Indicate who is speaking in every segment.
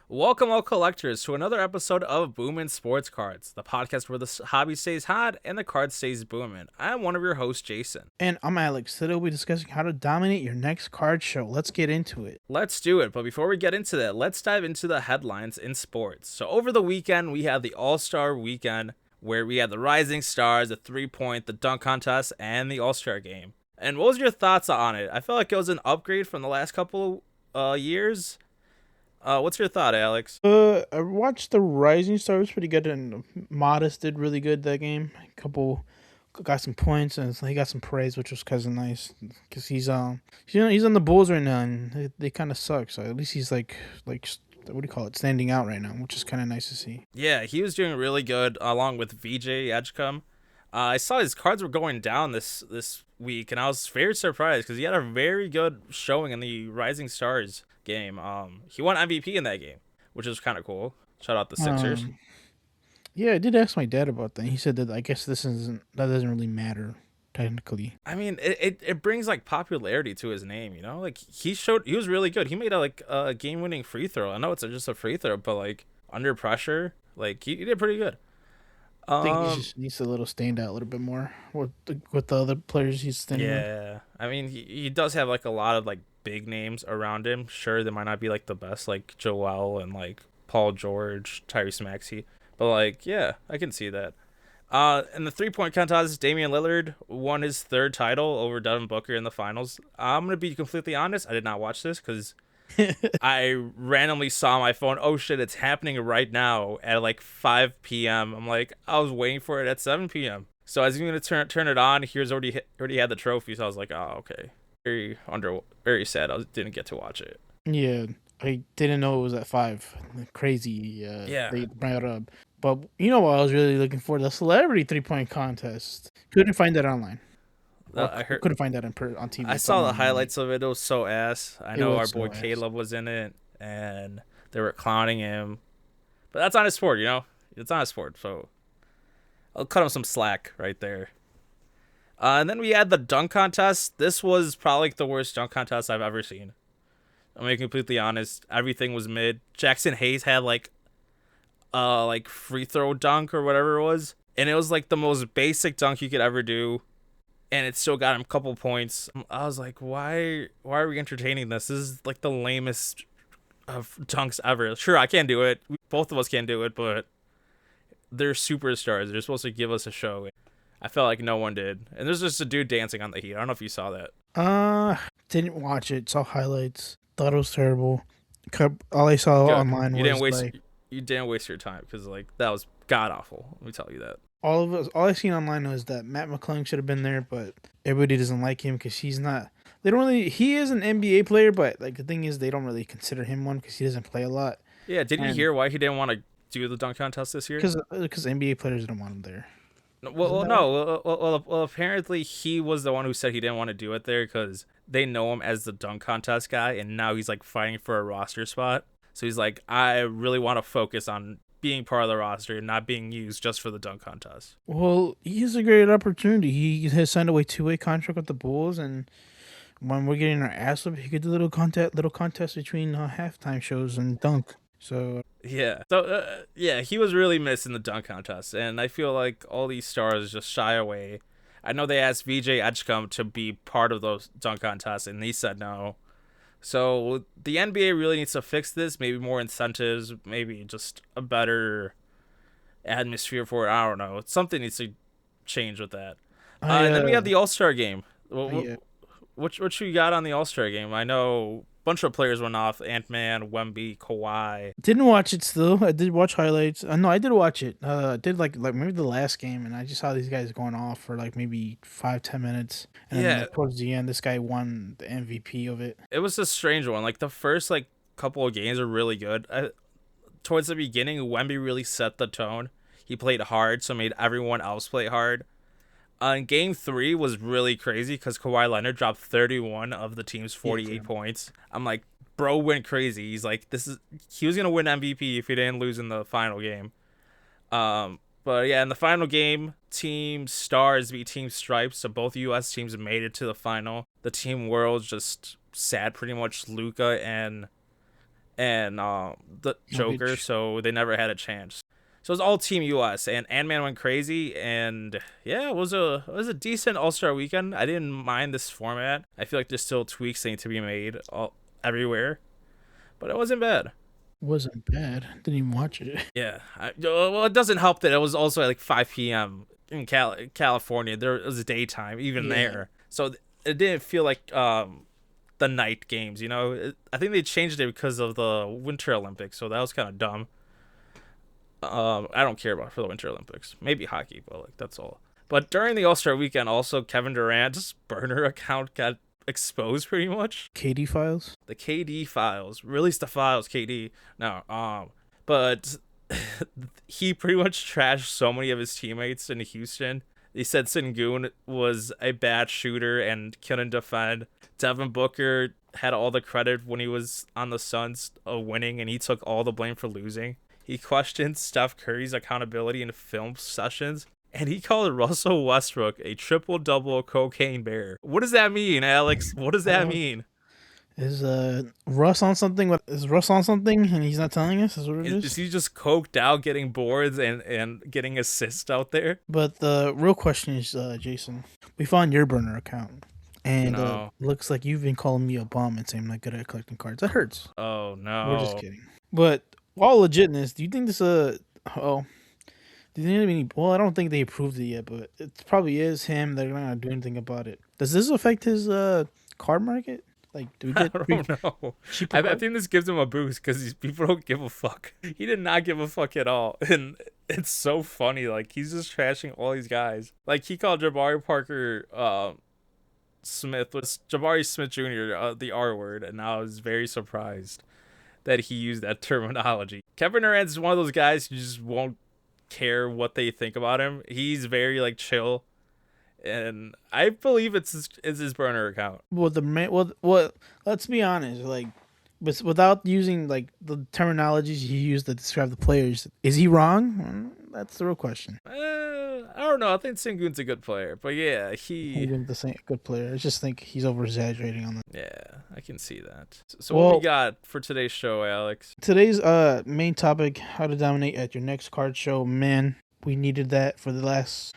Speaker 1: Welcome, all collectors, to another episode of Booomin Sports Cards, the podcast where the hobby stays hot and the card stays booming. I'm one of your hosts, Jason.
Speaker 2: And I'm Alex. Today we'll be discussing how to dominate your next card show. Let's get into it.
Speaker 1: Let's do it, but before we get into that, let's dive into the headlines in sports. So over the weekend, we had the All-Star Weekend, where we had the Rising Stars, the three-point, the dunk contest, and the All-Star Game. And what was your thoughts on it? I felt like it was an upgrade from the last couple years. What's your thought, Alex?
Speaker 2: I watched the Rising Star. It was pretty good, and Modest did really good that game. A couple got some points, and he got some praise, which was kind of nice because he's on the Bulls right now, and they kind of suck. So at least he's like what do you call it, standing out right now, which is kind of nice to see.
Speaker 1: Yeah, he was doing really good along with VJ Edgecombe. I saw his cards were going down this week, and I was very surprised because he had a very good showing in the Rising Stars game. He won MVP in that game, which is kind of cool. Shout out the Sixers.
Speaker 2: Yeah, I did ask my dad about that. He said that I guess that doesn't really matter technically.
Speaker 1: I mean, it brings like popularity to his name, you know. Like he was really good. He made a game winning free throw. I know it's just a free throw, but like under pressure, like he did pretty good.
Speaker 2: I think he just needs a little stand out a little bit more with the other players he's standing with.
Speaker 1: Yeah, I mean he does have like a lot of like big names around him. Sure, they might not be like the best, like Joel and like Paul George, Tyrese Maxey, but like yeah, I can see that. In the 3-point contest, Damian Lillard won his third title over Devin Booker in the finals. I'm gonna be completely honest, I did not watch this because I randomly saw my phone. Oh shit, it's happening right now at like 5 p.m. I'm like, I was waiting for it at 7 p.m. So I was going to turn it on. Here's already had the trophy. So I was like, oh okay, very sad. I didn't get to watch it.
Speaker 2: Yeah, I didn't know it was at 5. Crazy.
Speaker 1: Yeah.
Speaker 2: They brought it up. But you know what I was really looking for? The celebrity 3-point contest. Couldn't find that online.
Speaker 1: I heard.
Speaker 2: Couldn't find that on TV.
Speaker 1: I saw the highlights of it. It was so ass. I know our boy
Speaker 2: so
Speaker 1: Caleb was in it, and they were clowning him. But that's not his sport, you know. It's not his sport, so I'll cut him some slack right there. And then we had the dunk contest. This was probably the worst dunk contest I've ever seen. I'm being completely honest. Everything was mid. Jackson Hayes had like free throw dunk or whatever it was, and it was like the most basic dunk you could ever do, and it still got him a couple points. I was like, why are we entertaining this? This is like the lamest of dunks ever. Sure, I can't do it. Both of us can't do it, but they're superstars. They're supposed to give us a show. I felt like no one did. And there's just a dude dancing on the Heat. I don't know if you saw that.
Speaker 2: Didn't watch it. Saw highlights. Thought it was terrible. All I saw online was
Speaker 1: you didn't waste your time because like that was god awful. Let me tell you that.
Speaker 2: All I seen online was that Matt McClung should have been there, but everybody doesn't like him because he's not. They don't really. He is an NBA player, but like the thing is, they don't really consider him one because he doesn't play a lot.
Speaker 1: Yeah, did you hear why he didn't want to do the dunk contest this year?
Speaker 2: Because NBA players don't want him there.
Speaker 1: Well, apparently he was the one who said he didn't want to do it there because they know him as the dunk contest guy, and now he's like fighting for a roster spot. So he's like, I really want to focus on being part of the roster and not being used just for the dunk contest.
Speaker 2: Well, he has a great opportunity. He has signed a 2-way contract with the Bulls, and when we're getting our ass whipped, he could do little contest between halftime shows and dunk. So
Speaker 1: yeah, he was really missing the dunk contest, and I feel like all these stars just shy away. I know they asked VJ Edgecombe to be part of those dunk contests, and he said no. So the NBA really needs to fix this. Maybe more incentives, maybe just a better atmosphere for it. I don't know. Something needs to change with that. And then we have the All-Star game. What you got on the All-Star game? I know a bunch of players went off. Ant-Man, Wemby, Kawhi.
Speaker 2: Didn't watch it still. I did watch highlights. No, I did watch it. I did like maybe the last game, and I just saw these guys going off for like maybe 5-10 minutes. And then like, towards the end, this guy won the MVP of it.
Speaker 1: It was a strange one. Like the first like couple of games are really good. Towards the beginning, Wemby really set the tone. He played hard, so made everyone else play hard. Game 3 was really crazy because Kawhi Leonard dropped 31 of the team's 48 points. I'm like, bro went crazy. He's like, he was gonna win MVP if he didn't lose in the final game. But yeah, in the final game, Team Stars beat Team Stripes, so both U.S. teams made it to the final. The Team World just sat pretty much Luka and and the Joker, so they never had a chance. So it was all Team US, and Ant-Man went crazy, and yeah, it was a decent All-Star weekend. I didn't mind this format. I feel like there's still tweaks that need to be made everywhere, but it wasn't bad.
Speaker 2: Wasn't bad. Didn't even watch it.
Speaker 1: Yeah, well, it doesn't help that it was also at like 5 p.m. in California. There was daytime even there, so it didn't feel like the night games. You know, I think they changed it because of the Winter Olympics, so that was kind of dumb. I don't care about for the Winter Olympics. Maybe hockey, but like that's all. But during the All-Star weekend, also Kevin Durant's burner account got exposed pretty much.
Speaker 2: KD files.
Speaker 1: The KD files. Release the files, KD. No, but he pretty much trashed so many of his teammates in Houston. He said Sengun was a bad shooter and couldn't defend. Devin Booker had all the credit when he was on the Suns of winning, and he took all the blame for losing. He questioned Steph Curry's accountability in film sessions, and he called Russell Westbrook a triple-double cocaine bear. What does that mean, Alex? What does that mean?
Speaker 2: Is Russ on something? Is Russ on something and he's not telling us? Is what it is?
Speaker 1: Is he just coked out, getting boards and getting assists out there?
Speaker 2: But the real question is, Jason, we found your burner account. And looks like you've been calling me a bum and saying I'm not good at collecting cards. That hurts.
Speaker 1: Oh, no.
Speaker 2: We're just kidding. But all legitness, do you think this do you think any? Well, I don't think they approved it yet, but it probably is him. They're not gonna do anything about it. Does this affect his card market? Like, do we get?
Speaker 1: I don't know. I think this gives him a boost because people don't give a fuck. He did not give a fuck at all, and it's so funny. Like, he's just trashing all these guys. Like, he called Jabari Parker Smith was Jabari Smith Jr. The R word, and I was very surprised that he used that terminology. Kevin Durant is one of those guys who just won't care what they think about him. He's very like chill, and I believe it's his burner account.
Speaker 2: Well, let's be honest. Like, without using like the terminologies he used to describe the players, is he wrong? That's the real question.
Speaker 1: I don't know. I think Sengun's a good player, but yeah, he's
Speaker 2: the same good player. I just think he's over exaggerating on that.
Speaker 1: Yeah, I can see that. So what we got for today's show, Alex?
Speaker 2: Today's main topic: how to dominate at your next card show. Man, we needed that for the last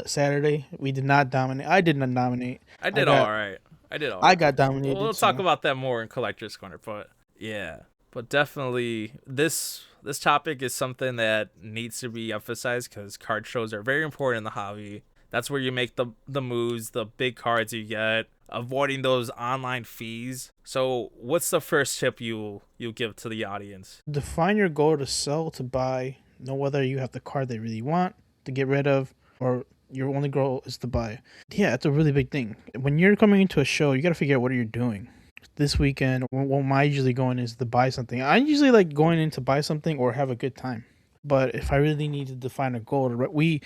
Speaker 2: Saturday. We did not dominate. I did not dominate.
Speaker 1: I did all right.
Speaker 2: I got dominated.
Speaker 1: We'll talk about that more in Collector's Corner, but yeah. But definitely, this topic is something that needs to be emphasized because card shows are very important in the hobby. That's where you make the moves, the big cards you get, avoiding those online fees. So what's the first tip you give to the audience?
Speaker 2: Define your goal to sell, to buy. Know whether you have the card they really want to get rid of, or your only goal is to buy. Yeah, that's a really big thing. When you're coming into a show, you got to figure out what you're doing. This weekend, what am I usually going is to buy something. I usually like going in to buy something or have a good time. But if I really need to define a goal, me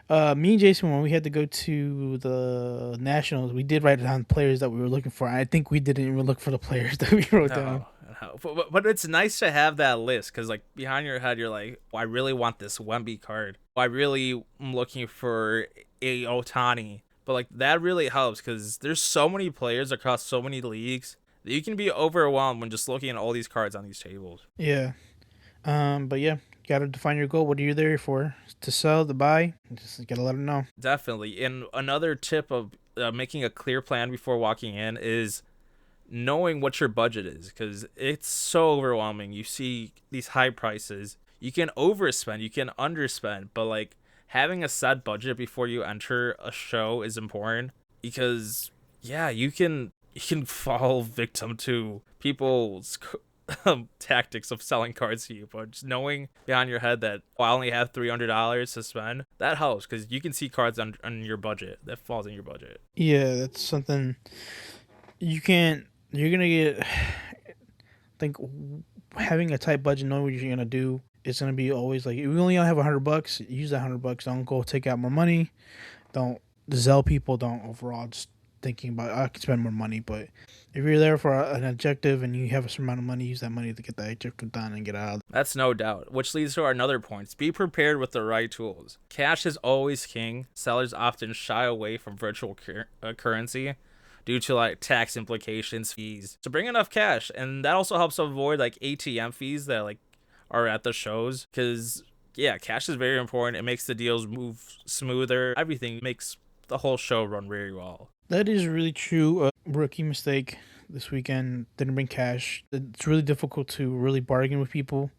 Speaker 2: and Jason, when we had to go to the Nationals, we did write down players that we were looking for. I think we didn't even look for the players that we wrote down.
Speaker 1: No. But it's nice to have that list because, like, behind your head, you're like, I really want this Wemby card. I really am looking for a Ohtani. But, like, that really helps because there's so many players across so many leagues that you can be overwhelmed when just looking at all these cards on these tables.
Speaker 2: Yeah. But yeah, you got to define your goal. What are you there for? To sell, to buy? Just got to let them know.
Speaker 1: Definitely. And another tip of making a clear plan before walking in is knowing what your budget is because it's so overwhelming. You see these high prices. You can overspend, you can underspend, but like having a set budget before you enter a show is important because, yeah, you can fall victim to people's tactics of selling cards to you, but just knowing behind your head that I only have $300 to spend, that helps because you can see cards on your budget that falls in your budget.
Speaker 2: Yeah, that's something you're gonna get. I think having a tight budget, knowing what you're gonna do, it's gonna be always like, if you only have $100, use that $100. Don't go take out more money. Don't sell people. Don't overall just thinking about I can spend more money. But if you're there for an objective and you have a certain amount of money, use that money to get that objective done and get out.
Speaker 1: That's no doubt, which leads to our another points. Be prepared with the right tools. Cash is always king. Sellers often shy away from virtual currency, due to like tax implications, fees, to bring enough cash. And that also helps avoid like ATM fees that like are at the shows, because yeah, cash is very important. It makes the deals move smoother. Everything makes the whole show run very well.
Speaker 2: That is really true. Rookie mistake this weekend. Didn't bring cash. It's really difficult to really bargain with people,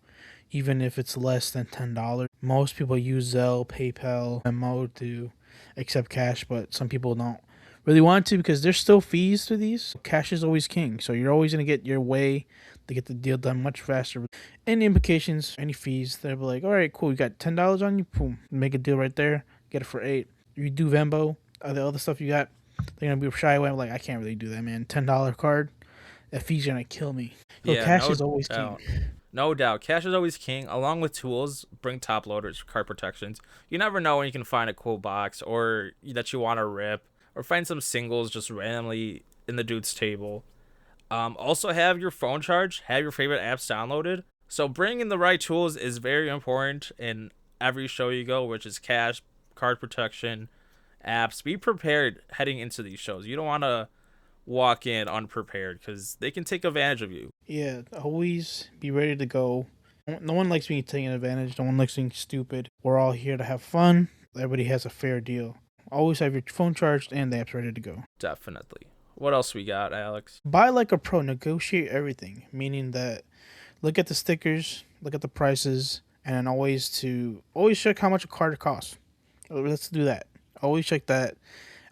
Speaker 2: even if it's less than $10. Most people use Zelle, PayPal, Venmo to accept cash, but some people don't really want to because there's still fees to these. Cash is always king, so you're always gonna get your way to get the deal done much faster. Any implications, any fees, they'll be like, all right, cool, you got $10 on you, boom, make a deal right there, get it for 8. You do Venmo, the other stuff you got, they're gonna be shy away. I'm like, I can't really do that, man. $10 card, that fee's gonna kill me. So
Speaker 1: Yeah,
Speaker 2: cash is always king.
Speaker 1: No doubt. Cash is always king. Along with tools, bring top loaders for card protections. You never know when you can find a cool box or that you want to rip, or find some singles just randomly in the dude's table. Also, have your phone charged. Have your favorite apps downloaded. So bringing the right tools is very important in every show you go, which is cash, card protection, apps. Be prepared heading into these shows. You don't want to walk in unprepared because they can take advantage of you.
Speaker 2: Yeah, always be ready to go. No one likes being taken advantage. No one likes being stupid. We're all here to have fun. Everybody has a fair deal. Always have your phone charged and the apps ready to go.
Speaker 1: Definitely. What else we got, Alex?
Speaker 2: Buy like a pro. Negotiate everything. Meaning that look at the stickers, look at the prices, and always check how much a card costs. Let's do that. Always check that.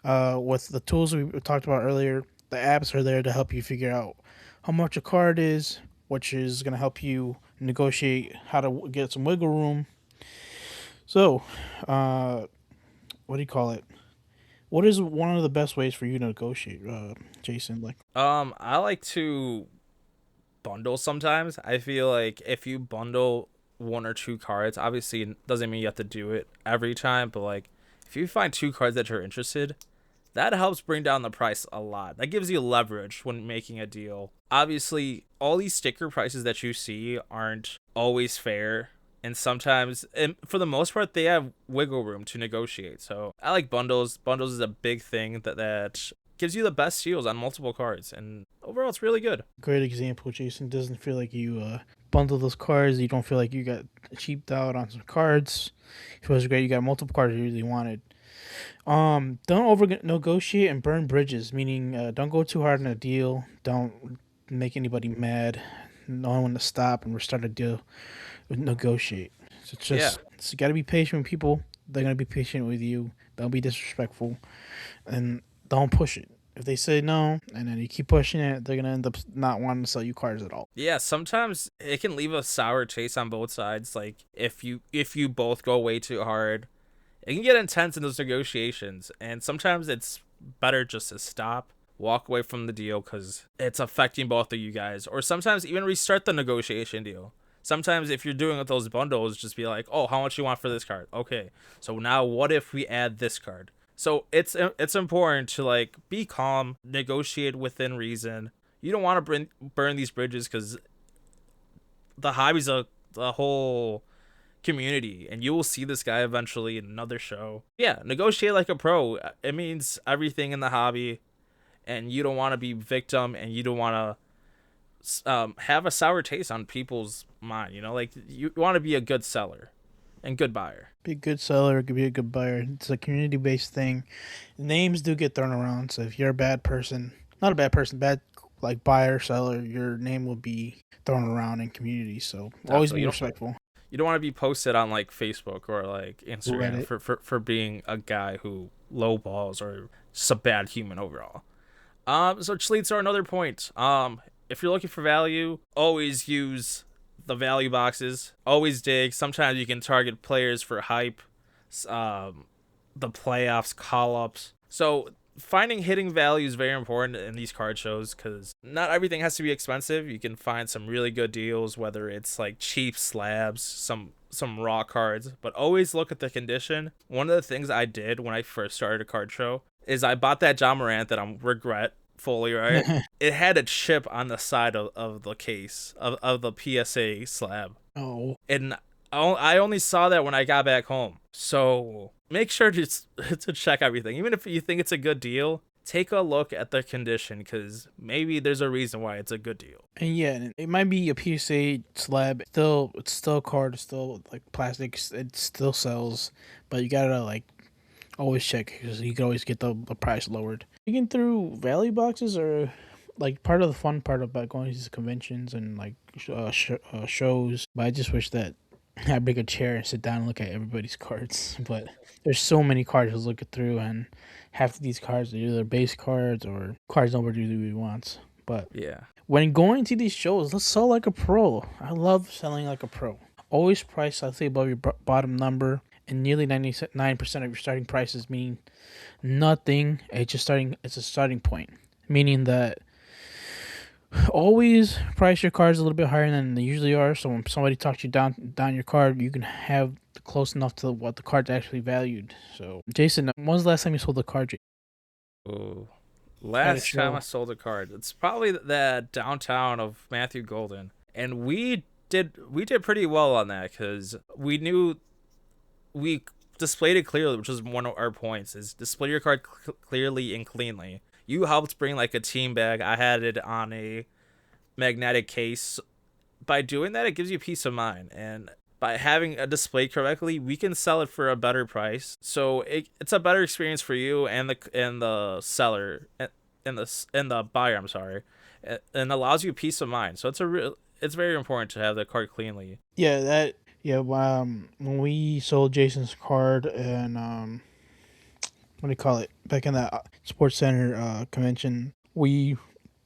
Speaker 2: With the tools we talked about earlier, the apps are there to help you figure out how much a card is, which is going to help you negotiate how to get some wiggle room. So, what do you call it? What is one of the best ways for you to negotiate, Jason?
Speaker 1: I like to bundle sometimes. I feel like if you bundle one or two cards, obviously it doesn't mean you have to do it every time, but like if you find two cards that you're interested, that helps bring down the price a lot. That gives you leverage when making a deal. Obviously, all these sticker prices that you see aren't always fair. And sometimes, and for the most part, they have wiggle room to negotiate. So I like bundles. Bundles is a big thing that gives you the best deals on multiple cards. And overall, it's really good.
Speaker 2: Great example, Jason. Doesn't feel like you bundle those cards. You don't feel like you got cheaped out on some cards. It feels great. You got multiple cards you really wanted. Don't over negotiate and burn bridges, meaning don't go too hard on a deal. Don't make anybody mad. Know when to stop and restart a deal. Negotiate. So it's just you got to be patient with people. They're gonna be patient with you. Don't be disrespectful, and don't push it. If they say no, and then you keep pushing it, they're gonna end up not wanting to sell you cards at all.
Speaker 1: Yeah, sometimes it can leave a sour taste on both sides. Like if you both go way too hard, it can get intense in those negotiations, and sometimes it's better just to stop, walk away from the deal because it's affecting both of you guys, or sometimes even restart the negotiation deal. Sometimes if you're doing with those bundles, just be like, oh, how much you want for this card? Okay, so now what if we add this card? So it's important to like be calm, negotiate within reason. You don't want to burn these bridges because the hobby's the whole community, and you will see this guy eventually in another show. Yeah, negotiate like a pro. It means everything in the hobby, and you don't want to be victim, and you don't want to have a sour taste on people's mind. You know, like you want to be a good seller and good buyer.
Speaker 2: Be a good seller, be a good buyer. It's a community-based thing. Names do get thrown around, so if you're a bad person, not a bad person, bad like buyer, seller, your name will be thrown around in community. So definitely. Always be respectful.
Speaker 1: You don't want to be posted on like Facebook or like Instagram for being a guy who lowballs or just a bad human overall. So which leads to another point. If you're looking for value, always use the value boxes. Always dig. Sometimes you can target players for hype, the playoffs, call-ups. So finding hidden value is very important in these card shows because not everything has to be expensive. You can find some really good deals, whether it's like cheap slabs, some raw cards, but always look at the condition. One of the things I did when I first started a card show is I bought that John Morant that I'm regret fully, right? It had a chip on the side of the case of the PSA slab.
Speaker 2: Oh.
Speaker 1: And I only saw that when I got back home. So make sure to check everything. Even if you think it's a good deal, take a look at the condition, because maybe there's a reason why it's a good deal.
Speaker 2: And yeah, and it might be a PSA slab. It's still a card. It's still like plastic. It still sells, but you gotta like always check because you can always get the price lowered. Digging through value boxes are like part of the fun part about going to these conventions and like shows. But I just wish that I bring a chair and sit down and look at everybody's cards. But there's so many cards to look through, and half of these cards are either base cards or cards nobody really wants. But
Speaker 1: Yeah.
Speaker 2: when going to these shows, let's sell like a pro. I love selling like a pro. Always price slightly above your bottom number, and nearly 99% of your starting prices mean nothing. It's a starting point, meaning that always price your cards a little bit higher than they usually are. So when somebody talks you down your card, you can have close enough to what the card's actually valued. So Jason, when was the last time you sold a card?
Speaker 1: Ooh. Last time I sold a card, it's probably that downtown of Matthew Golden, and we did pretty well on that because we knew we displayed it clearly, which was one of our points: is display your card clearly and cleanly. You helped bring like a team bag. I had it on a magnetic case. By doing that, it gives you peace of mind, and by having a display correctly, we can sell it for a better price. So it's a better experience for you and the seller and the buyer. I'm sorry, and allows you peace of mind. So it's very important to have the card cleanly.
Speaker 2: Yeah. When we sold Jason's card and what do you call it, back in that sports center convention, we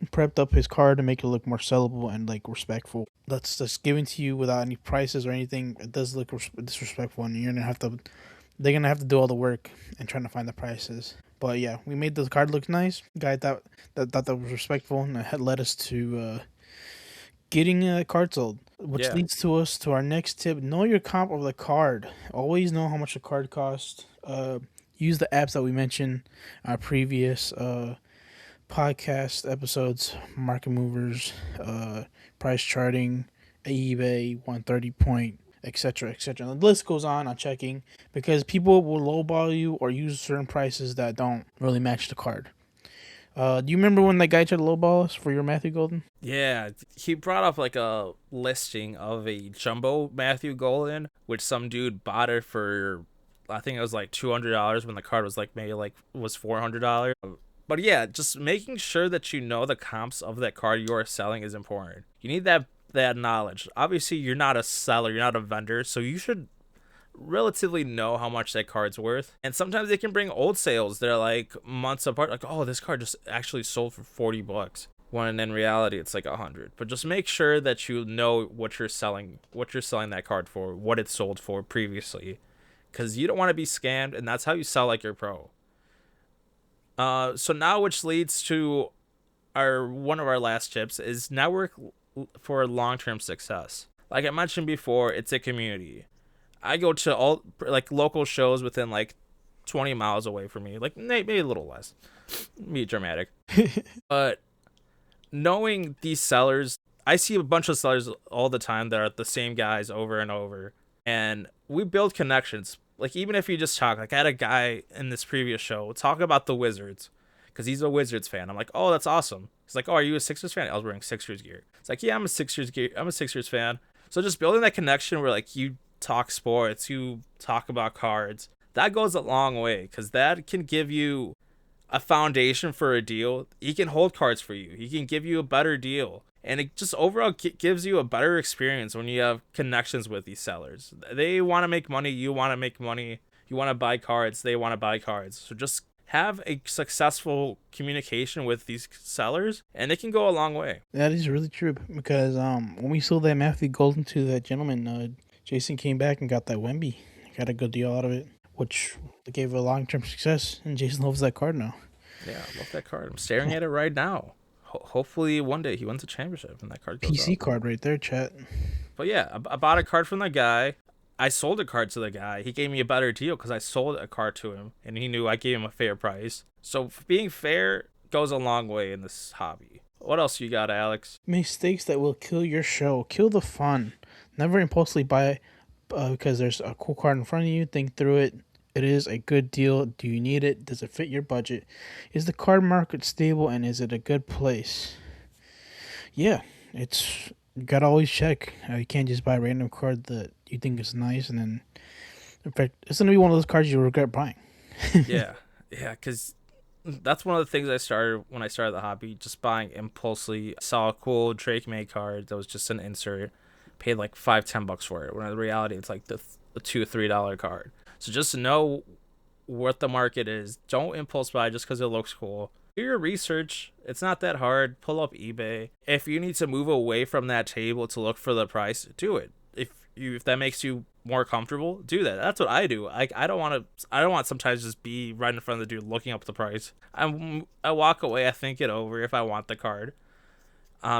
Speaker 2: prepped up his card to make it look more sellable and like respectful. That's just given to you without any prices or anything. It does look disrespectful, and they're gonna have to do all the work and trying to find the prices. But yeah, we made the card look nice. Guy thought that was respectful, and it had led us to getting a card sold, which leads to us to our next tip: know your comp of the card. Always know how much the card costs. Use the apps that we mentioned our previous podcast episodes: Market Movers, Price Charting, eBay, 130 Point, etc., etc. The list goes on checking, because people will lowball you or use certain prices that don't really match the card. Do you remember when that guy tried to lowball us for your Matthew Golden?
Speaker 1: Yeah, he brought up like a listing of a jumbo Matthew Golden, which some dude bought it for, I think it was like $200 when the card was like maybe like was $400. But yeah, just making sure that you know the comps of that card you are selling is important. You need that knowledge. Obviously, you're not a seller, you're not a vendor, so you should relatively know how much that card's worth. And sometimes they can bring old sales. They're like months apart, like, oh, this card just actually sold for $40, when in reality it's like $100. But just make sure that you know what you're selling that card for, what it sold for previously, because you don't want to be scammed, and that's how you sell like your pro. So now, which leads to one of our last tips, is network for long-term success. Like I mentioned before, it's a community. I go to all like local shows within like 20 miles away from me, like maybe a little less. Be dramatic. But knowing these sellers, I see a bunch of sellers all the time that are the same guys over and over, and we build connections. Like even if you just talk, like I had a guy in this previous show talk about the Wizards, because he's a Wizards fan. I'm like, oh, that's awesome. He's like, oh, are you a Sixers fan? I was wearing Sixers gear. It's like, yeah, I'm a Sixers fan. So just building that connection where like you talk sports, you talk about cards, that goes a long way, because that can give you a foundation for a deal. He can hold cards for you. He can give you a better deal. And it just overall gives you a better experience when you have connections with these sellers. They want to make money. You want to make money. You want to buy cards. They want to buy cards. So just have a successful communication with these sellers, and it can go a long way.
Speaker 2: That is really true, because when we sold that Matthew Golden to that gentleman, Jason came back and got that Wemby. Got a good deal out of it, which gave a long-term success, and Jason loves that card now.
Speaker 1: Yeah, I love that card. I'm staring at it right now. Hopefully one day he wins a championship and that card goes
Speaker 2: PC
Speaker 1: up.
Speaker 2: card right there, chat.
Speaker 1: But yeah, I bought a card from the guy. I sold a card to the guy. He gave me a better deal because I sold a card to him, and he knew I gave him a fair price. So being fair goes a long way in this hobby. What else you got, Alex?
Speaker 2: Mistakes that will kill your show. Kill the fun. Never impulsively buy because there's a cool card in front of you. Think through it. It is a good deal. Do you need it? Does it fit your budget? Is the card market stable and is it a good place? Yeah, it's you gotta always check. You can't just buy a random card that you think is nice and then, in fact, it's gonna be one of those cards you regret buying.
Speaker 1: Yeah, yeah, because that's one of the things I started when I started the hobby, just buying impulsively. Saw a cool Drake May card that was just an insert, paid like 5-10 bucks for it. When in reality, it's like the $2-3 card. So just to know what the market is. Don't impulse buy just because it looks cool. Do your research. It's not that hard. Pull up eBay. If you need to move away from that table to look for the price, do it. If that makes you more comfortable, do that. That's what I do. I don't want to. I don't want sometimes just be right in front of the dude looking up the price. I walk away. I think it over if I want the card.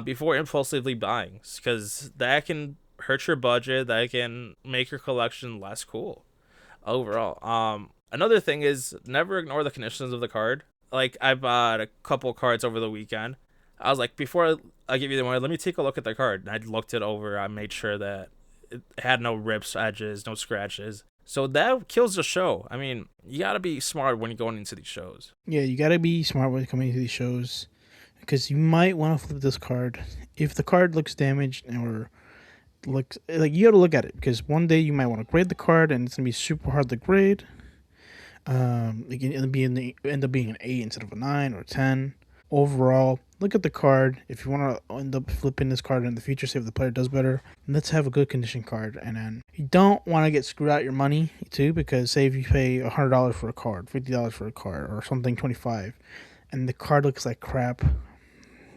Speaker 1: Before impulsively buying, because that can hurt your budget. That can make your collection less cool overall. Another thing is never ignore the conditions of the card. Like I bought a couple cards over the weekend. I was like, before I give you the money, let me take a look at the card. And I looked it over. I made sure that it had no rips, edges, no scratches. So that kills the show. I mean, you gotta be smart when you're going into these shows.
Speaker 2: Yeah, you gotta be smart when coming to these shows because you might want to flip this card. If the card looks damaged or looks like, you gotta look at it because one day you might want to grade the card and it's gonna be super hard to grade. It can end up being an 8 instead of a 9 or 10. Overall, look at the card. If you want to end up flipping this card in the future, see if the player does better, let's have a good condition card. And then you don't want to get screwed out your money too, because say if you pay $100 for a card, $50 for a card, or something 25, and the card looks like crap,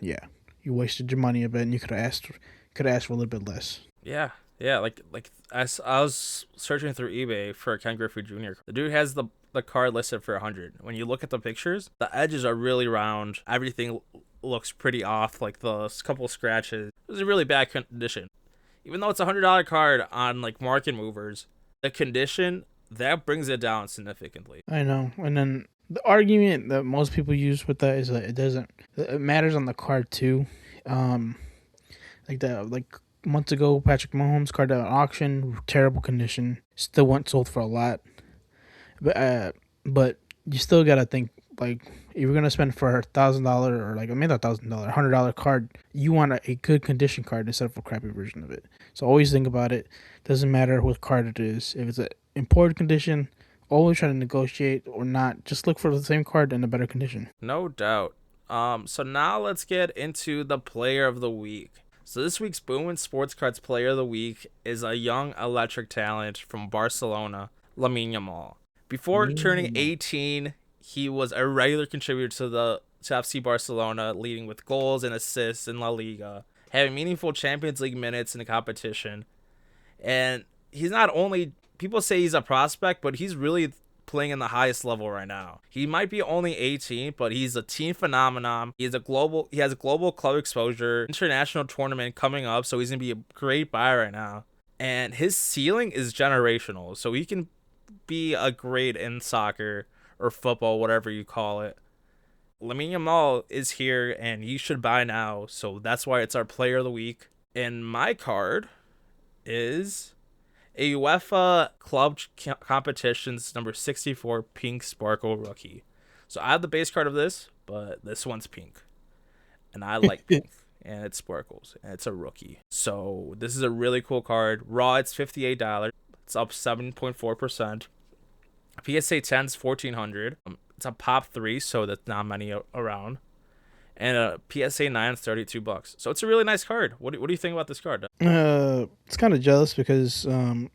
Speaker 2: yeah, you wasted your money a bit, and you could ask for a little bit less.
Speaker 1: Yeah, yeah. Like I was searching through eBay for a Ken Griffey Jr. The dude has the card listed for 100. When you look at the pictures, the edges are really round. Everything looks pretty off. Like the couple scratches. It was a really bad condition. Even though it's $100 card on like market movers, the condition that brings it down significantly.
Speaker 2: I know. And then the argument that most people use with that is that it matters on the card too. Like months ago, Patrick Mahomes card at an auction, terrible condition, still went sold for a lot. But you still gotta think, like, if you're gonna spend for $1,000 or like maybe $1,000, $100 card, you want a good condition card instead of a crappy version of it. So always think about it. Doesn't matter what card it is. If it's an imported condition, always try to negotiate or not. Just look for the same card in a better condition.
Speaker 1: No doubt. So now let's get into the player of the week. So this week's Booomin Sports Cards player of the week is a young electric talent from Barcelona, Lamine Yamal. Before turning 18, he was a regular contributor to FC Barcelona, leading with goals and assists in La Liga, having meaningful Champions League minutes in the competition. And he's not only, people say he's a prospect, but he's really playing in the highest level right now. He might be only 18, but he's a team phenomenon. He has a global club exposure, international tournament coming up, so he's gonna be a great buy right now. And his ceiling is generational, so he can be a great in soccer or football, whatever you call it. Lamine Yamal is here, and you should buy now, so that's why it's our player of the week. And my card is a UEFA Club Competitions number 64 Pink Sparkle Rookie. So I have the base card of this, but this one's pink. And I like pink. And it sparkles. And it's a rookie. So this is a really cool card. Raw, it's $58. It's up 7.4%. PSA 10 is $1,400. It's a pop 3, so that's not many around. And a PSA 9 is $32. So it's a really nice card. What do you think about this card?
Speaker 2: It's kind of jealous because and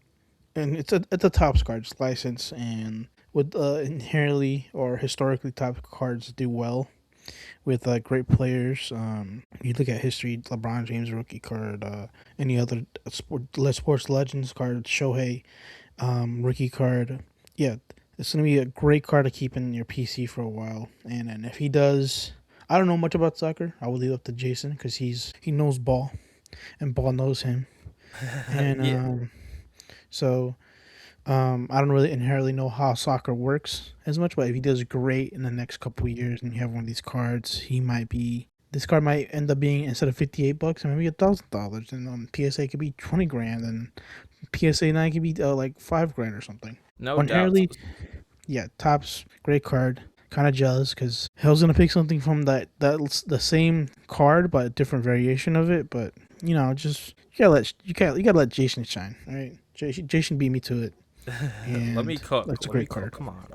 Speaker 2: it's a Topps cards license, and with inherently or historically top cards do well with great players. You look at history, LeBron James rookie card, any other sports legends card, Shohei rookie card. Yeah, it's gonna be a great card to keep in your PC for a while. And if he does, I don't know much about soccer. I will leave it up to Jason because he knows ball, and ball knows him. And
Speaker 1: Yeah.
Speaker 2: so I don't really inherently know how soccer works as much, but if he does great in the next couple of years and you have one of these cards, this card might end up being, instead of $58, maybe $1,000, and PSA could be 20 grand, and PSA 9 could be like 5 grand or something.
Speaker 1: No doubt.
Speaker 2: Inherently, Yeah, Topps, great card. Kind of jealous because I was gonna pick something from that's the same card but a different variation of it. But just you gotta let Jason shine. All right, Jason beat me to it,
Speaker 1: Let me
Speaker 2: and
Speaker 1: cook.
Speaker 2: that's a
Speaker 1: Let me
Speaker 2: great
Speaker 1: cook.
Speaker 2: card.
Speaker 1: Come on.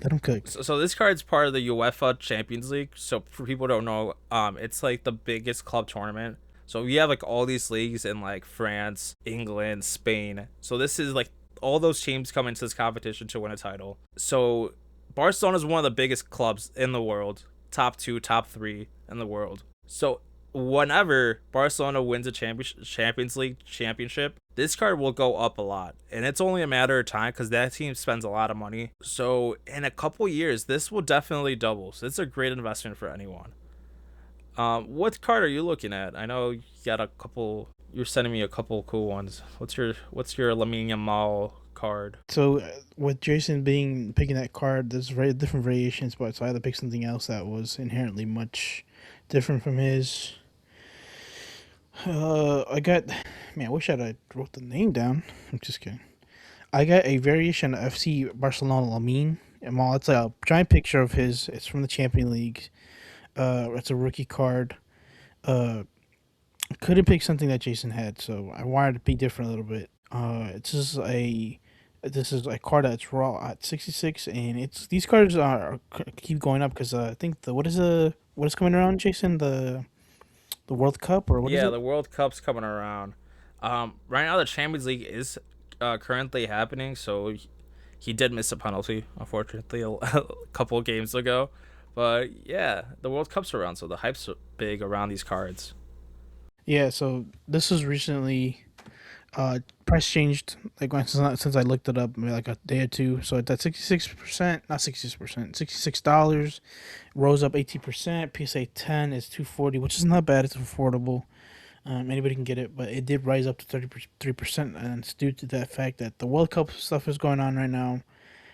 Speaker 2: Let him cook.
Speaker 1: So this card's part of the UEFA Champions League. So for people who don't know, it's like the biggest club tournament. So we have like all these leagues in like France, England, Spain. So this is like all those teams come into this competition to win a title. So Barcelona is one of the biggest clubs in the world, top two, top three in the world. So whenever Barcelona wins a Champions League championship, this card will go up a lot. And it's only a matter of time because that team spends a lot of money. So in a couple years, this will definitely double. So it's a great investment for anyone. What card are you looking at? I know you got a couple. You're sending me a couple cool ones. What's your Lamine Yamal card?
Speaker 2: So with Jason being picking that card, there's very different variations, but so I had to pick something else that was inherently much different from his. I got, man, I wish I'd wrote the name down. I'm just kidding. I got a variation of FC Barcelona Lamine Yamal. It's a giant picture of his. It's from the Champions League. It's a rookie card. Uh, couldn't pick something that Jason had, so I wanted to be different a little bit. It's just a this is a card that's raw at 66, and it's these cards keep going up because I think what is coming around, Jason, the World Cup, or what is
Speaker 1: Yeah,
Speaker 2: it?
Speaker 1: the World Cup's coming around. Right now the Champions League is currently happening, so he did miss a penalty, unfortunately, a couple of games ago. But yeah, the World Cup's around, so the hype's big around these cards.
Speaker 2: Yeah, so this was recently price changed like since I looked it up maybe like a day or two. So it's at 66%, not 66%, $66, rose up 18%. PSA 10 is 240, which is not bad. It's affordable. Anybody can get it, but it did rise up to 33%, and it's due to that fact that the World Cup stuff is going on right now.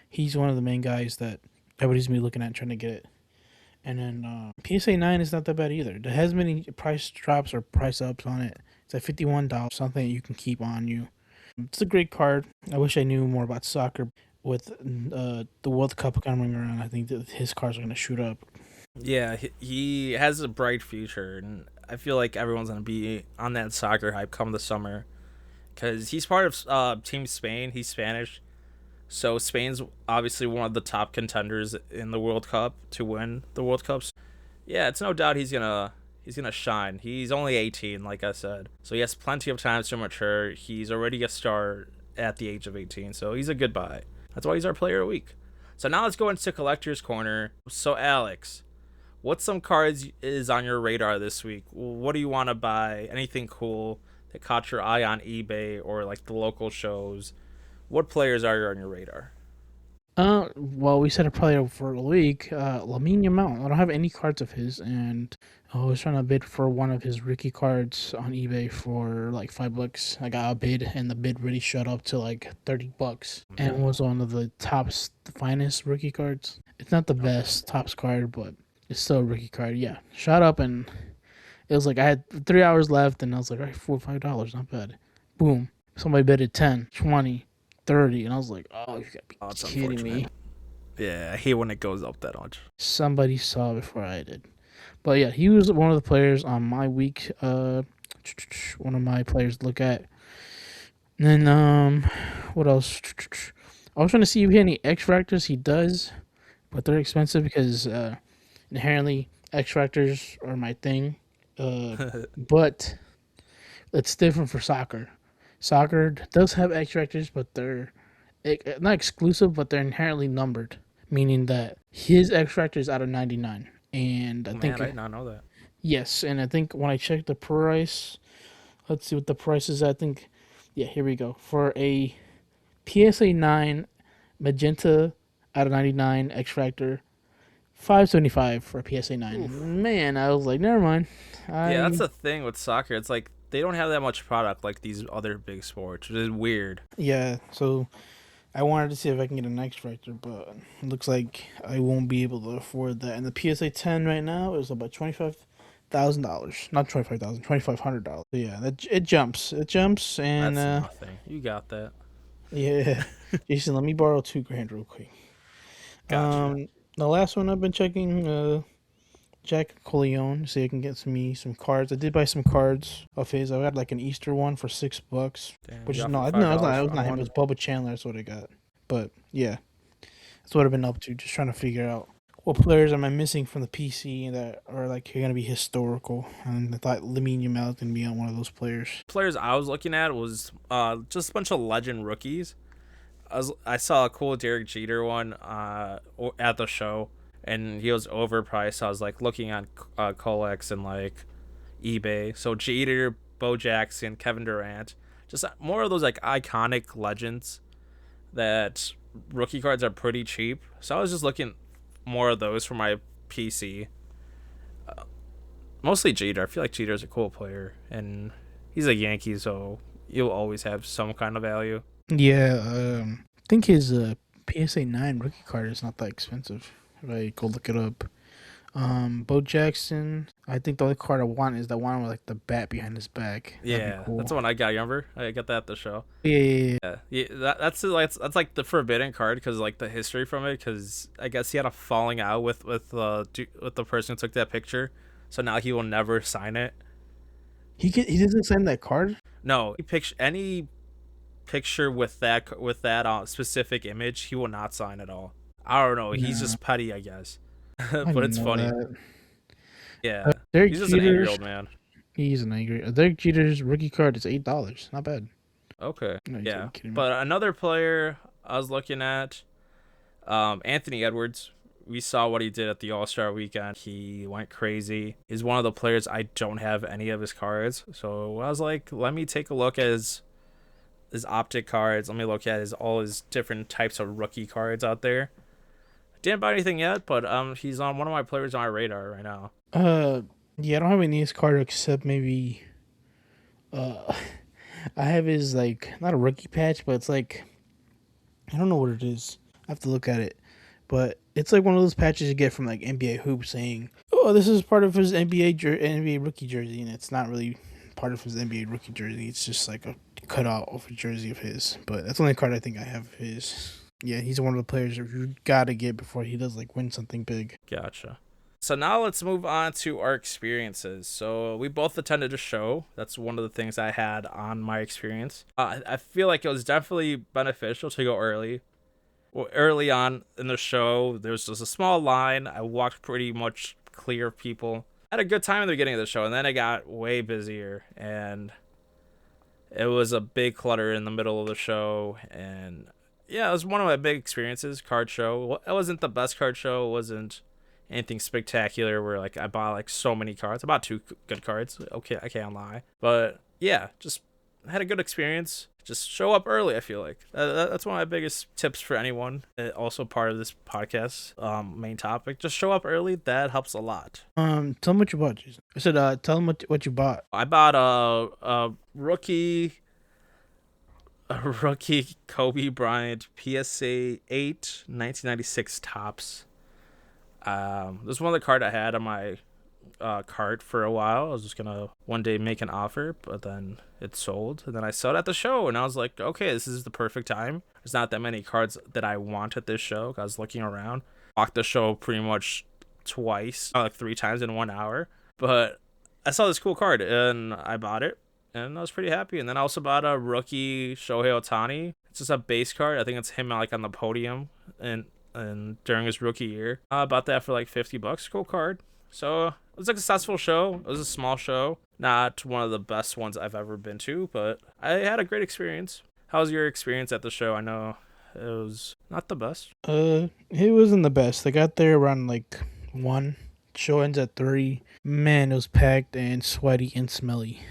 Speaker 2: He's one of the main guys that everybody's gonna be looking at trying to get it. And then PSA 9 is not that bad either. There has many price drops or price ups on it. It's at $51, something that you can keep on you. It's a great card. I wish I knew more about soccer. With the World Cup coming around, I think that his cards are going to shoot up.
Speaker 1: Yeah, he has a bright future, and I feel like everyone's gonna be on that soccer hype come the summer because he's part of Team Spain. He's Spanish, so Spain's obviously one of the top contenders in the World Cup to win the World Cups. Yeah, it's no doubt he's gonna shine. He's only 18, like I said, so he has plenty of time to mature. He's already a star at the age of 18, so he's a good buy. That's why he's our player of the week. So now let's go into collector's corner. So Alex, what some cards is on your radar this week? What do you want to buy? Anything cool that caught your eye on eBay or like the local shows? What players are on your radar?
Speaker 2: Well, we said it probably for a week. Lamine Yamal. I don't have any cards of his, and I was trying to bid for one of his rookie cards on eBay for like $5. I got a bid, and the bid really shot up to like $30, and it was one of the tops, the finest rookie cards. It's not the
Speaker 1: Okay.
Speaker 2: best tops card, but it's still a rookie card. Yeah, shot up, and it was like I had 3 hours left, and I was like, all right, $4 or $5, not bad. Boom. Somebody bid it 10, 20, 30, and I was like, oh, you gotta be
Speaker 1: Oh, it's
Speaker 2: kidding
Speaker 1: unfortunate.
Speaker 2: me.
Speaker 1: Yeah, I hate when it goes up that much.
Speaker 2: Somebody saw before I did. But yeah, he was one of the players on my week. One of my players to look at. And then what else? I was trying to see if he had any X Factors. He does, but they're expensive because inherently X Factors are my thing. But it's different for soccer. Soccer does have X Factors, but they're not exclusive, but they're inherently numbered, meaning that his X Factor is out of 99. And I
Speaker 1: Oh man,
Speaker 2: think
Speaker 1: I did not know that.
Speaker 2: yes, and I think when I checked the price, let's see what the price is. I think, yeah, here we go. For a PSA 9 magenta out of 99 X Factor, 575 for a PSA
Speaker 1: Oof.
Speaker 2: 9. Man, I was like, never mind.
Speaker 1: Yeah, that's
Speaker 2: I
Speaker 1: the thing with soccer. It's like they don't have that much product like these other big sports, which is weird.
Speaker 2: yeah, so I wanted to see if I can get an X Factor, but it looks like I won't be able to afford that. And the PSA 10 right now is about $25,000, not 25,000, $2,500. Yeah, that it jumps, and
Speaker 1: That's nothing. You got that.
Speaker 2: yeah, Jason, let me borrow 2 grand real quick.
Speaker 1: Gotcha.
Speaker 2: The last one I've been checking, Jack Coleon, see if I can get some cards. I did buy some cards of his. I got like an Easter one for $6,
Speaker 1: Damn,
Speaker 2: which
Speaker 1: you
Speaker 2: is
Speaker 1: offered
Speaker 2: no,
Speaker 1: $5
Speaker 2: it was
Speaker 1: on
Speaker 2: not him. It
Speaker 1: one.
Speaker 2: was Bubba Chandler. That's what I got. But yeah, that's what I've been up to. Just trying to figure out what players am I missing from the PC that are like gonna be historical. And I thought Lamine Yamal gonna be on one of those players.
Speaker 1: Players I was looking at was just a bunch of legend rookies. I saw a cool Derek Jeter one at the show, and he was overpriced. So I was like looking on Colex and like eBay. So Jeter, Bo Jackson, Kevin Durant, just more of those like iconic legends that rookie cards are pretty cheap. So I was just looking more of those for my PC. Mostly Jeter. I feel like Jeter's a cool player, and he's a Yankee, so you'll always have some kind of value.
Speaker 2: Yeah, I think his PSA 9 rookie card is not that expensive. If I go look it up. Bo Jackson. I think the only card I want is the one with like the bat behind his back. That'd be
Speaker 1: Yeah, that's
Speaker 2: cool.
Speaker 1: the one I got. Remember, I got that at the show.
Speaker 2: Yeah.
Speaker 1: Yeah, that's like the forbidden card because like the history from it. Because I guess he had a falling out with the person who took that picture, so now he will never sign it.
Speaker 2: He doesn't sign that card.
Speaker 1: No, any picture with that specific image, he will not sign at all. I don't know. He's
Speaker 2: Nah,
Speaker 1: just petty, I guess.
Speaker 2: I
Speaker 1: But
Speaker 2: didn't
Speaker 1: it's
Speaker 2: know
Speaker 1: funny.
Speaker 2: that.
Speaker 1: Yeah,
Speaker 2: Derek
Speaker 1: he's just an angry
Speaker 2: Jeter's.
Speaker 1: old man.
Speaker 2: He's an angry. Derek Jeter's rookie card is $8. Not bad.
Speaker 1: Okay,
Speaker 2: No, you
Speaker 1: yeah.
Speaker 2: kidding me?
Speaker 1: But another player I was looking at, Anthony Edwards. We saw what he did at the All Star weekend. He went crazy. He's one of the players I don't have any of his cards, so I was like, let me take a look at his optic cards. Let me look at all his different types of rookie cards out there. Didn't buy anything yet, but he's on one of my players on my radar right now.
Speaker 2: Yeah, I don't have any of his card except maybe. Uh, I have his like not a rookie patch, but it's like I don't know what it is. I have to look at it, but it's like one of those patches you get from like NBA Hoops saying, "Oh, this is part of his NBA rookie jersey," and it's not really part of his NBA rookie jersey. It's just like a cutout of a jersey of his. But that's the only card I think I have of his. Yeah, he's one of the players that you gotta get before he does like win something big.
Speaker 1: Gotcha. So now let's move on to our experiences. So we both attended a show. That's one of the things I had on my experience. I feel like it was definitely beneficial to go early. Well, early on in the show, there was just a small line. I walked pretty much clear of people. I had a good time in the beginning of the show, and then it got way busier, and it was a big clutter in the middle of the show. And yeah, it was one of my big experiences. Card show. It wasn't the best card show. It wasn't anything spectacular where like I bought like so many cards. I bought two good cards. Okay, I can't lie. But yeah, just had a good experience. Just show up early. I feel like that's one of my biggest tips for anyone. Also part of this podcast main topic. Just show up early. That helps a lot.
Speaker 2: Tell him what you bought, Jason. I said, tell him what you bought.
Speaker 1: I bought a rookie Kobe Bryant PSA 8 1996 tops. This is one of the card I had on my cart for a while. I was just gonna one day make an offer, but then it sold, and then I saw it at the show, and I was like, okay, this is the perfect time. There's not that many cards that I want at this show. I was looking around, walked the show pretty much twice, like 3 times in 1 hour, but I saw this cool card and I bought it, and I was pretty happy. And then I also bought a rookie Shohei Ohtani. It's just a base card. I think it's him like on the podium and during his rookie year. I bought that for like $50. Cool card. So it was a successful show. It was a small show. Not one of the best ones I've ever been to, but I had a great experience. How was your experience at the show? I know it was not the best.
Speaker 2: It wasn't the best. I got there around like 1. Show ends at 3. Man, it was packed and sweaty and smelly.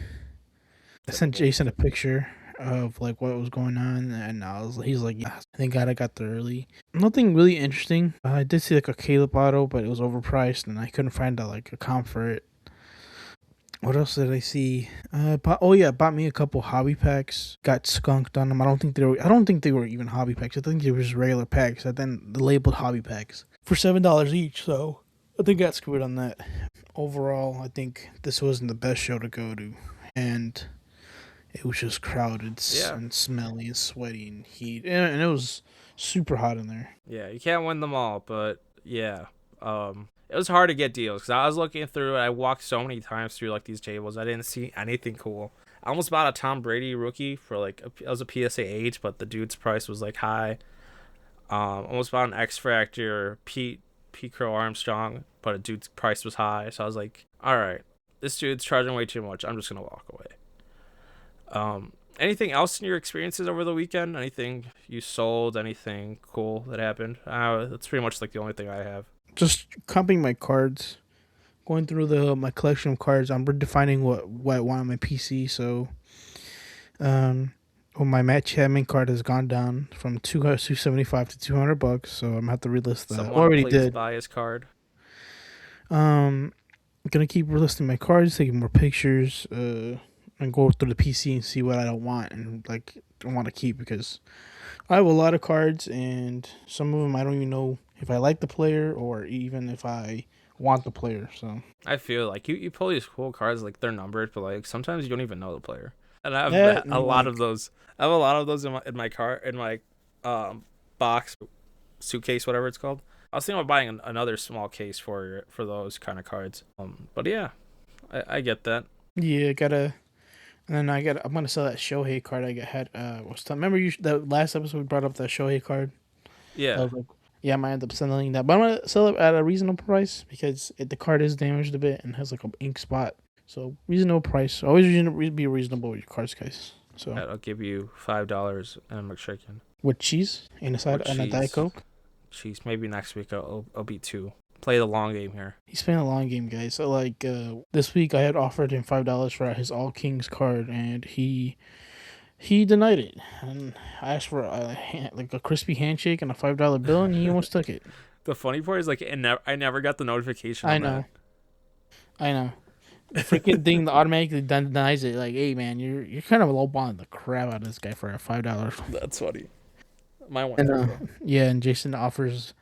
Speaker 2: I sent Jason a picture of like what was going on, and he's like, yeah, thank God I got there early. Nothing really interesting. I did see like a Caleb auto, but it was overpriced, and I couldn't find like a comp for it. What else did I see? Bought me a couple hobby packs. Got skunked on them. I don't think they were even hobby packs. I think they were just regular packs. And then the labeled hobby packs for $7 each. So I think I got screwed on that. Overall, I think this wasn't the best show to go to, and it was just crowded
Speaker 1: Yeah.
Speaker 2: and smelly and sweaty and heat, and it was super hot in there.
Speaker 1: Yeah, you can't win them all, but yeah. It was hard to get deals because I was looking through it. I walked so many times through like these tables. I didn't see anything cool. I almost bought a Tom Brady rookie for like it was a PSA 8, but the dude's price was like high. Almost bought an X Factor Pete Crow Armstrong, but a dude's price was high. So I was like, all right, this dude's charging way too much. I'm just gonna walk away. Anything else in your experiences over the weekend? Anything you sold? Anything cool that happened? That's pretty much like the only thing I have.
Speaker 2: Just comping my cards, going through the my collection of cards. I'm redefining what I want on my PC. So, well, my Matt Chapman card has gone down from 275 to $200. So I'm gonna have to relist that. I
Speaker 1: Someone
Speaker 2: already
Speaker 1: please
Speaker 2: did.
Speaker 1: buy his card.
Speaker 2: I'm gonna keep relisting my cards, taking more pictures, and go through the PC and see what I don't want and like don't want to keep, because I have a lot of cards and some of them I don't even know if I like the player or even if I want the player. So
Speaker 1: I feel like you pull these cool cards like they're numbered, but like sometimes you don't even know the player. And I have
Speaker 2: that
Speaker 1: a
Speaker 2: and
Speaker 1: lot
Speaker 2: like
Speaker 1: of those. I have a lot of those in my car in my box suitcase, whatever it's called. I was thinking about buying another small case for those kind of cards. But yeah, I get that.
Speaker 2: yeah, gotta. And then I'm gonna sell that Shohei card I had. Remember the last episode we brought up that Shohei card? I
Speaker 1: Yeah,
Speaker 2: was like, yeah, I might end up selling that, but I'm gonna sell it at a reasonable price because the card is damaged a bit and has like an ink spot. So reasonable price. Always be reasonable with your cards, guys. So
Speaker 1: I'll give you $5 and a McChicken
Speaker 2: with cheese and a
Speaker 1: or
Speaker 2: side and a Diet
Speaker 1: cheese.
Speaker 2: Coke.
Speaker 1: Cheese. Maybe next week I'll be two. Play the long game here.
Speaker 2: He's playing a long game, guys. So like this week, I had offered him $5 for his All Kings card, and he denied it. And I asked for like a crispy handshake and a $5 bill, and he almost took it.
Speaker 1: The funny part is like I never got the notification
Speaker 2: I
Speaker 1: on
Speaker 2: know,
Speaker 1: that.
Speaker 2: I know. The freaking thing automatically denies it. Like, hey man, you're kind of lowballing the crap out of this guy for a $5.
Speaker 1: That's funny. Mine went
Speaker 2: And
Speaker 1: through.
Speaker 2: yeah, and Jason offers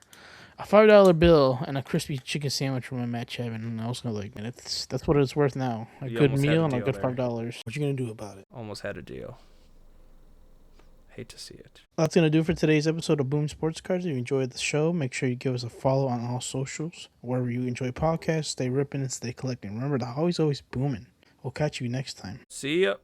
Speaker 2: a $5 bill and a crispy chicken sandwich from a Matt Chapman, and I was gonna like, man, that's what it's worth now. A
Speaker 1: You
Speaker 2: good
Speaker 1: almost had
Speaker 2: meal
Speaker 1: a
Speaker 2: and a
Speaker 1: deal
Speaker 2: good
Speaker 1: there.
Speaker 2: $5. What you gonna do about it?
Speaker 1: Almost had a deal. Hate to see it.
Speaker 2: That's going to do it for today's episode of Boom Sports Cards. If you enjoyed the show, make sure you give us a follow on all socials. Wherever you enjoy podcasts, stay ripping and stay collecting. Remember to always booming. We'll catch you next time.
Speaker 1: See ya.